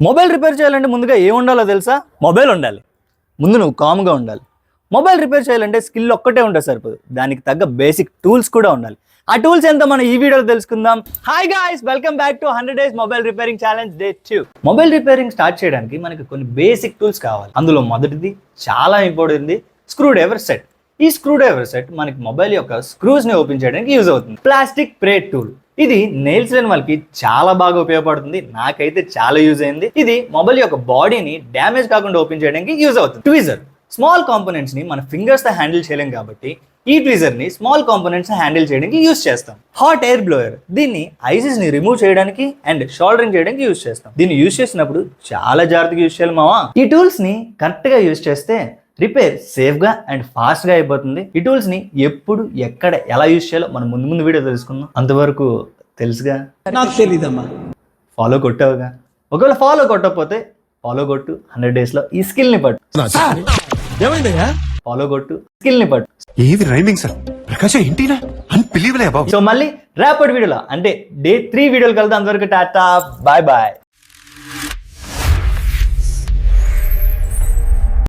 Mobile repair చేయాలంటే ముందుగా ఏం ఉండాలో తెలుసా? మొబైల్ ఉండాలి. ముందు నువ్వు కామ్గా ఉండాలి. మొబైల్ రిపేర్ చేయాలంటే స్కిల్ ఒక్కటే ఉంటే సరిపోదు, దానికి తగ్గ బేసిక్ టూల్స్ కూడా ఉండాలి. ఆ టూల్స్ ఏంటో మనం ఈ వీడియోలో తెలుసుకుందాం. Hi guys, welcome back to 100 days mobile repairing challenge day 2. Mobile repairing start చేయడానికి మనకి కొన్ని బేసిక్ టూల్స్ కావాలి. అందులో మొదటిది చాలా ఇంపార్టెంట్, స్క్రూ డ్రైవర్ సెట్. ఈ స్క్రూ డ్రైవర్ సెట్ మనకి మొబైల్ యొక్క స్క్రూస్ ని ఓపెన్ చేయడానికి యూజ్ అవుతుంది. ప్లాస్టిక్ ప్రేట్ టూల్, ఇది నెయిల్స్ లేని వాళ్ళకి చాలా బాగా ఉపయోగపడుతుంది. నాకైతే చాలా యూజ్ అయింది. ఇది మొబైల్ యొక్క బాడీని డ్యామేజ్ కాకుండా ఓపెన్ చేయడానికి యూజ్ అవుతుంది. ట్విజర్, స్మాల్ కాంపోనెంట్స్ ని మన ఫింగర్స్ తో హ్యాండిల్ చేయలేం కాబట్టి ఈ ట్విజర్ ని స్మాల్ కాంపోనెంట్స్ హ్యాండిల్ చేయడానికి యూజ్ చేస్తాం. హాట్ ఎయిర్ బ్లోయర్, దీన్ని ఐసెస్ ని రిమూవ్ చేయడానికి అండ్ షోల్డరింగ్ చేయడానికి యూజ్ చేస్తాం. దీన్ని యూజ్ చేసినప్పుడు చాలా జాగ్రత్తగా యూజ్ చేయాలి మావా. ఈ టూల్స్ ని కరెక్ట్ గా యూజ్ చేస్తే రిపేర్ సేఫ్ గా అండ్ ఫాస్ట్ గా అయిపోతుంది. ఈ టూల్స్ ని ఎప్పుడు ఎక్కడ ఎలా యూజ్ చేయాలో మనం ముందు వీడియో తెలుసుకుందాం. అంతవరకు తెలుసుగా? నాకు తెలీదమ్మా. ఫాలో కొట్టావుగా? ఒకవేళ ఫాలో కొట్టకపోతే ఫాలో కొట్టు. 100 డేస్ లో ఈ స్కిల్ ని పట్టు. ఫాలో కొట్టు, స్కిల్ ని పట్టు. ఏది రైమింగ్ సార్? ప్రకాశం ఏంటినా అన్బిలీవబుల్ అబౌట్. సో మళ్ళీ రేపటి వీడియోలో అంటే డే 3 వీడియోలు కలుద్దాం. అంతవరకు టాటా, బాయ్ బాయ్.